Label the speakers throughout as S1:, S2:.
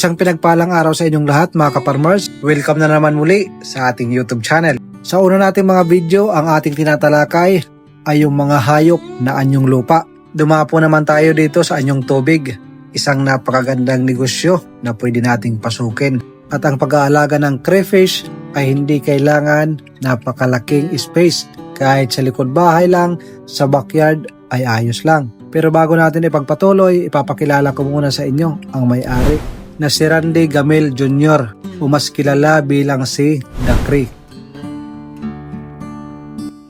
S1: Isang pinagpalang araw sa inyong lahat mga ka-farmers. Welcome na naman muli sa ating YouTube channel. Sa una nating mga video, ang ating tinatalakay ay yung mga hayop na anyong lupa. Dumapo naman tayo dito sa anyong tubig. Isang napakagandang negosyo na pwede nating pasukin. At ang pag-aalaga ng crayfish ay hindi kailangan napakalaking space. Kahit sa likod bahay lang, sa backyard ay ayos lang. Pero bago natin ipagpatuloy, ipapakilala ko muna sa inyo ang may-ari na si Randy Gamel Jr. o mas kilala bilang si Dakri.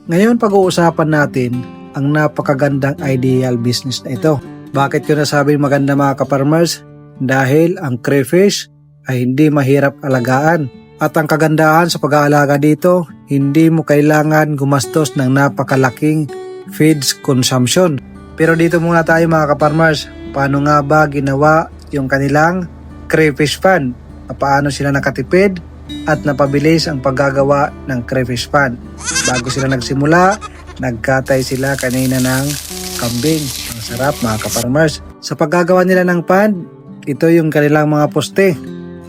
S1: Ngayon pag-uusapan natin ang napakagandang ideal business na ito. Bakit ko nasabing maganda mga ka-farmers? Dahil ang crayfish ay hindi mahirap alagaan. At ang kagandahan sa pag-aalaga dito, hindi mo kailangan gumastos ng napakalaking feeds consumption. Pero dito muna tayo mga ka-farmers, paano nga ba ginawa yung kanilang crayfish pond? Paano sila nakatipid at napabilis ang paggagawa ng crayfish pond? Bago sila nagsimula, nagkatay sila kanina ng kambing. Ang sarap mga ka-farmers. Sa paggagawa nila ng pond, ito yung kanilang mga poste.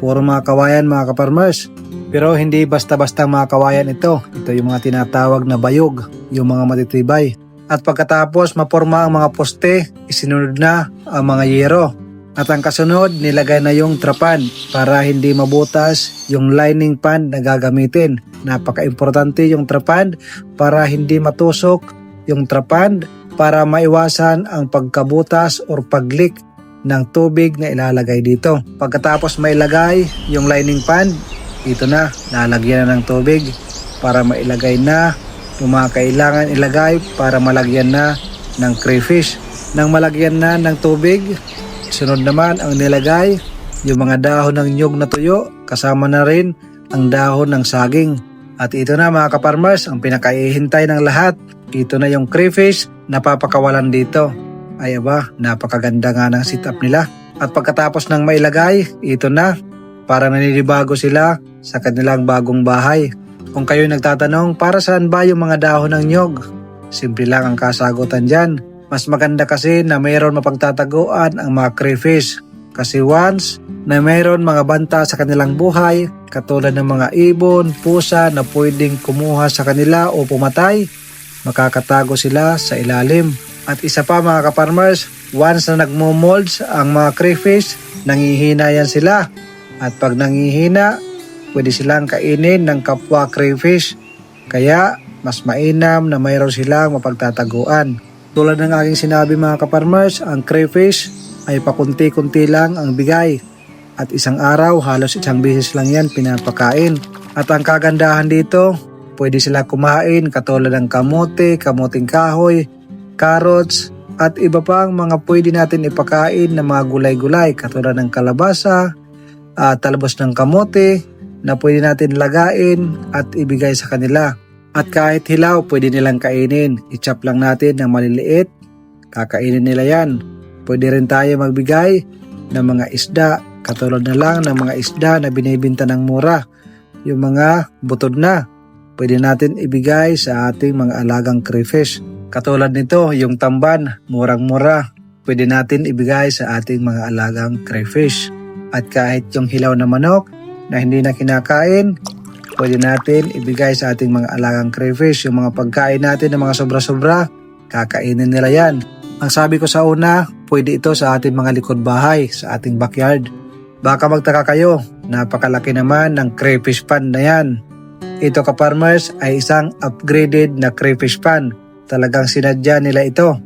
S1: Puro mga kawayan mga ka-farmers. Pero hindi basta-basta mga kawayan ito. Ito yung mga tinatawag na bayog, yung mga matitibay. At pagkatapos maporma ang mga poste, isinunod na ang mga yero. At ang kasunod, nilagay na yung trapan para hindi mabutas yung lining pan na gagamitin. Napaka-importante yung trapan para hindi matusok yung trapan para maiwasan ang pagkabutas or paglik ng tubig na ilalagay dito. Pagkatapos mailagay yung lining pan, ito na, lalagyan na ng tubig para mailagay na yung mga kailangan ilagay para malagyan na ng crayfish. Nang malagyan na ng tubig, sunod naman ang nilagay yung mga dahon ng nyug na tuyo, kasama na rin ang dahon ng saging. At ito na mga ka-farmers, ang pinakaihintay ng lahat. Ito na yung crayfish na papakawalan dito. Ay aba, napakaganda nga ng setup nila. At pagkatapos ng mailagay, ito na, para naninibago sila sa kanilang bagong bahay. Kung kayo nagtatanong, para saan ba yung mga dahon ng nyug? Simple lang ang kasagutan dyan. Mas maganda kasi na mayroon mapagtataguan ang mga crayfish. Kasi once na mayroon mga banta sa kanilang buhay, katulad ng mga ibon, pusa na pwedeng kumuha sa kanila o pumatay, makakatago sila sa ilalim. At isa pa mga ka-farmers, once na nagmo-molds ang mga crayfish, nangihina yan sila. At pag nangihina, pwede silang kainin ng kapwa crayfish. Kaya mas mainam na mayroon silang mapagtataguan. Tulad ng aking sinabi mga ka-farmers, ang crayfish ay pakunti-kunti lang ang bigay. At isang araw, halos isang beses lang yan pinapakain. At ang kagandahan dito, pwede sila kumain katulad ng kamote, kamuting kahoy, carrots, at iba pang mga pwede natin ipakain na mga gulay-gulay katulad ng kalabasa, talbos ng kamote na pwede natin lagain at ibigay sa kanila. At kahit hilaw, pwede nilang kainin. I-chop lang natin ng maliliit. Kakainin nila yan. Pwede rin tayo magbigay ng mga isda. Katulad na lang ng mga isda na binibinta ng mura. Yung mga butod na, pwede natin ibigay sa ating mga alagang crayfish. Katulad nito, yung tamban, murang-mura. Pwede natin ibigay sa ating mga alagang crayfish. At kahit yung hilaw na manok na hindi na kinakain, pwede natin ibigay sa ating mga alagang crayfish. Yung mga pagkain natin ng mga sobra-sobra, kakainin nila yan. Ang sabi ko sa una, pwede ito sa ating mga likod bahay, sa ating backyard. Baka magtaka kayo, napakalaki naman ng crayfish pond na yan. Ito ka-farmers ay isang upgraded na crayfish pond. Talagang sinadya nila ito.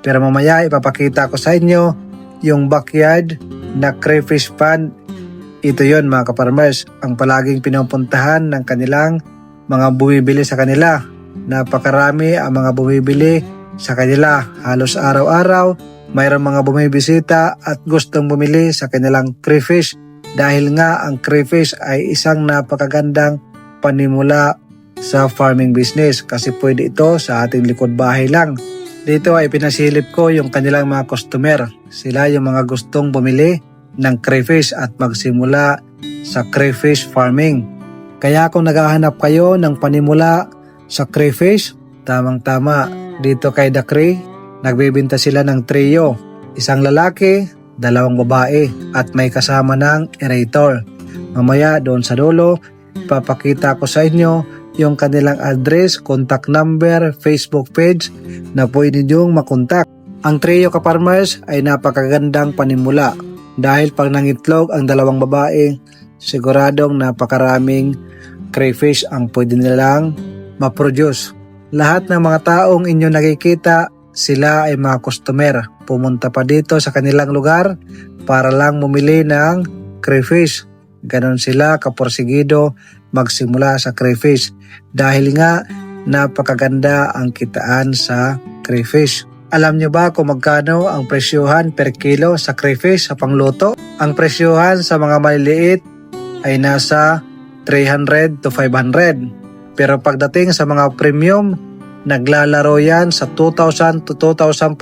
S1: Pero mamaya ipapakita ko sa inyo yung backyard na crayfish pond. Ito yon mga ka-farmers, ang palaging pinupuntahan ng kanilang mga bumibili sa kanila. Napakarami ang mga bumibili sa kanila. Halos araw-araw, mayroong mga bumibisita at gustong bumili sa kanilang crayfish. Dahil nga ang crayfish ay isang napakagandang panimula sa farming business. Kasi pwede ito sa ating likod bahay lang. Dito ay pinasilip ko yung kanilang mga customer. Sila yung mga gustong bumili ng crayfish at magsimula sa crayfish farming. Kaya kung naghahanap kayo ng panimula sa crayfish, tamang-tama dito kay Dakri, nagbebenta sila ng trio. Isang lalaki 2 babae at may kasama ng aerator. Mamaya doon sa dulo, ipapakita ko sa inyo yung kanilang address, contact number, Facebook page na pwede niyong makontak. Ang trio ka-farmers ay napakagandang panimula dahil pag nangitlog ang 2 babae, siguradong napakaraming crayfish ang pwede nilang ma-produce. Lahat ng mga taong inyo nakikita, sila ay mga customer. Pumunta pa dito sa kanilang lugar para lang bumili ng crayfish. Ganon sila kaporsigido magsimula sa crayfish dahil nga napakaganda ang kitaan sa crayfish. Alam nyo ba kung magkano ang presyuhan per kilo sa crayfish sa pangluto? Ang presyuhan sa mga maliliit ay nasa 300 to 500. Pero pagdating sa mga premium, naglalaro yan sa 2,000 to 2,500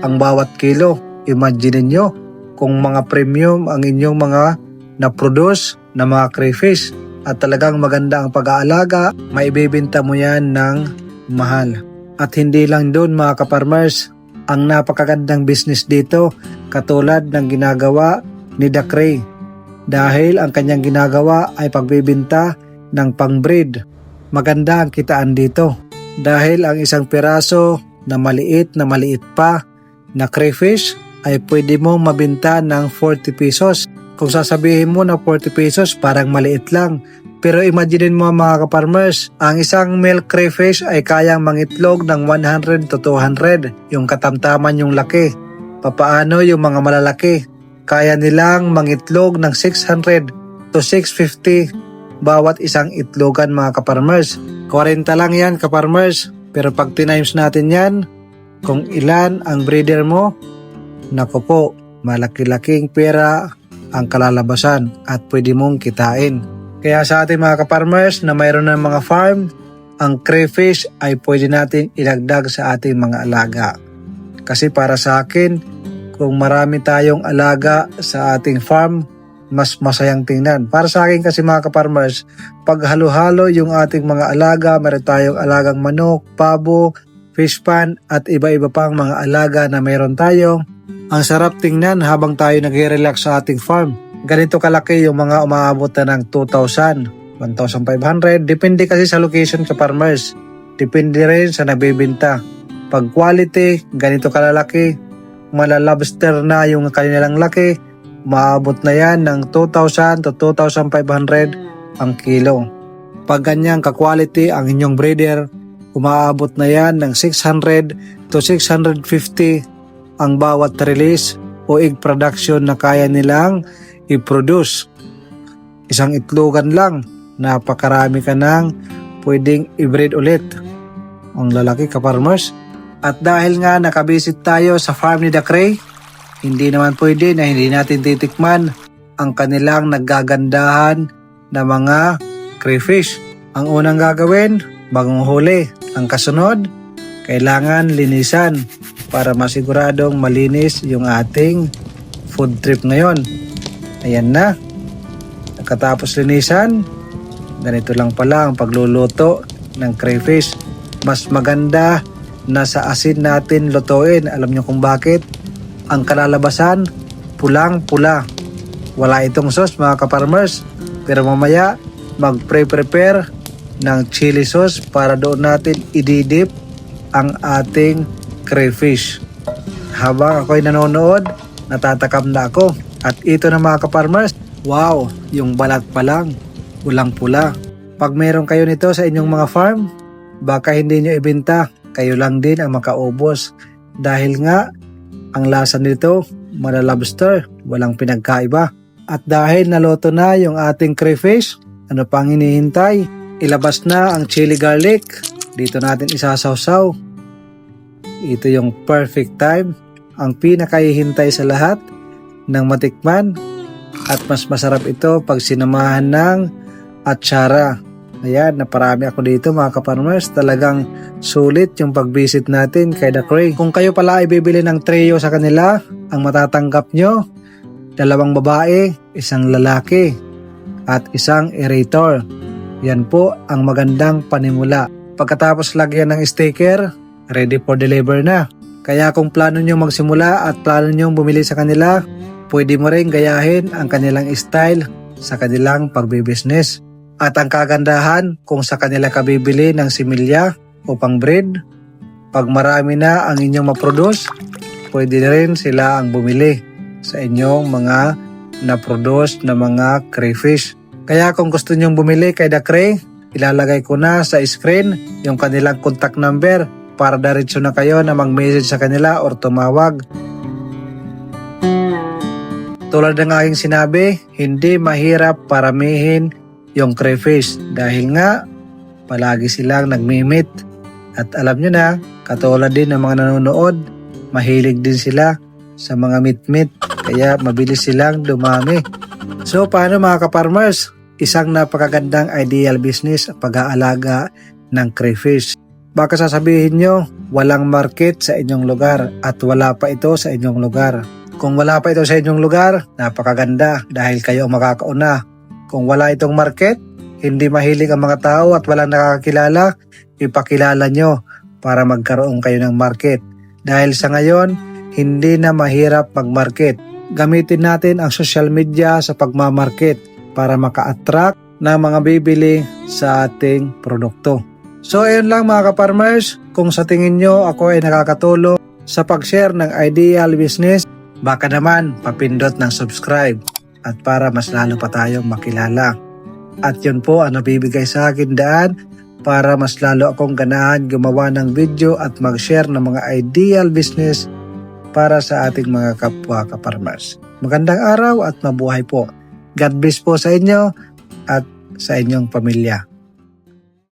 S1: ang bawat kilo. Imagine nyo kung mga premium ang inyong mga na-produce na mga crayfish at talagang maganda ang pag-aalaga, maibibenta mo yan ng mahal. At hindi lang doon mga ka-farmers, ang napakagandang business dito katulad ng ginagawa ni Dakray. Dahil ang kanyang ginagawa ay pagbibenta ng pang-breed. Maganda ang kitaan dito dahil ang isang piraso na maliit pa na crayfish ay pwede mong mabenta ng 40 pesos. Kung sasabihin mo na 40 pesos parang maliit lang. Pero imagine mo mga ka-farmers, ang isang male crayfish ay kayang mangitlog ng 100 to 200. Yung katamtaman yung laki. Papaano yung mga malalaki? Kaya nilang mangitlog ng 600 to 650 bawat isang itlogan mga ka-farmers. 40 lang yan ka-farmers. Pero pag tinimes natin yan, kung ilan ang breeder mo, naku po, malaki-laking pera ang kalalabasan at pwede mong kitain. Kaya sa ating mga ka-farmers na mayroon ng mga farm, ang crayfish ay pwede natin ilagdag sa ating mga alaga. Kasi para sa akin, kung marami tayong alaga sa ating farm, mas masayang tingnan. Para sa akin kasi mga ka-farmers, pag halo-halo yung ating mga alaga, meron tayong alagang manok, pabo, fish pan at iba-iba pang mga alaga na meron tayo, ang sarap tingnan habang tayo nag-relax sa ating farm. Ganito kalaki yung mga umaabot na ng 2,000, 1,500. Depende kasi sa location sa farmers. Depende rin sa nabibinta. Pag quality, ganito kalalaki, malalobster na yung kanilang laki, maabot na yan ng 2,000 to 2,500 ang kilo. Pag ganyang ka-quality ang inyong breeder, umaabot na yan ng 600 to 650 ang bawat release o egg production na kaya nilang i-produce. Isang itlogan lang, napakarami ka nang pwedeng i-breed ulit. Ang lalaki ka-farmers. At dahil nga nakabisit tayo sa farm ni Dakray, hindi naman pwede na hindi natin titikman ang kanilang nagagandahan na mga crayfish. Ang unang gagawin, bagong huli. Ang kasunod, kailangan linisan para masiguradong malinis yung ating food trip ngayon. Ayan na. Nakatapos linisan, ganito lang pala ang pagluluto ng crayfish. Mas maganda na sa asin natin lutuin. Alam nyo kung bakit? Ang kalalabasan, pulang-pula. Wala itong sauce mga ka-farmers. Pero mamaya, mag-prepare ng chili sauce para doon natin ididip ang ating crayfish. Habang ako'y nanonood, natatakam na ako. At ito na mga ka-farmers, wow, yung balat pa lang, pulang-pula. Pag meron kayo nito sa inyong mga farm, baka hindi nyo ibenta, kayo lang din ang makaubos. Dahil nga, ang lasa nito, malalobster, walang pinagkaiba. At dahil naluto na yung ating crayfish, ano pang hinihintay? Ilabas na ang chili garlic. Dito natin isasawsaw. Ito yung perfect time, ang pinakahihintay sa lahat ng matikman. At mas masarap ito pag sinamahan ng atsara. Ayan, naparami ako dito mga ka-farmers. Talagang sulit yung pag-visit natin kay Dakray. Kung kayo pala ay bibili ng trio sa kanila, ang matatanggap nyo, 2 babae, 1 lalaki, at 1 aerator. Yan po ang magandang panimula. Pagkatapos lagyan ng sticker, ready for deliver na. Kaya kung plano nyo magsimula at plano nyo bumili sa kanila, pwede mo rin gayahin ang kanilang style sa kanilang pagbibusiness. At ang kagandahan kung sa kanila ka bibili ng similya o pang-breed, pag marami na ang inyong maproduce, pwede rin sila ang bumili sa inyong mga na-produce na mga crayfish. Kaya kung gusto nyong bumili kay The Cray, ilalagay ko na sa screen yung kanilang contact number para diretso na kayo na mag-message sa kanila or tumawag. Tulad ng aking sinabi, hindi mahirap paramihin yung crayfish dahil nga palagi silang nagmimit. At alam nyo na, katulad din ng mga nanonood, mahilig din sila sa mga meat kaya mabilis silang dumami. So paano mga ka-farmers? Isang napakagandang ideal business ang pag-aalaga ng crayfish. Baka sasabihin nyo, walang market sa inyong lugar at wala pa ito sa inyong lugar. Kung wala pa ito sa inyong lugar, napakaganda dahil kayo ang makakauna. Kung wala itong market, hindi mahilig ang mga tao at walang nakakakilala, ipakilala nyo para magkaroon kayo ng market. Dahil sa ngayon, hindi na mahirap mag-market. Gamitin natin ang social media sa pagmamarket para maka-attract ng mga bibili sa ating produkto. So ayun lang mga ka-farmers, kung sa tingin nyo ako ay nakakatulong sa pag-share ng ideal business, baka naman papindot ng subscribe at para mas lalo pa tayong makilala. At yun po ang nabibigay sa akin daan para mas lalo akong ganahan gumawa ng video at mag-share ng mga ideal business para sa ating mga kapwa ka-farmers. Magandang araw at mabuhay po. God bless po sa inyo at sa inyong pamilya.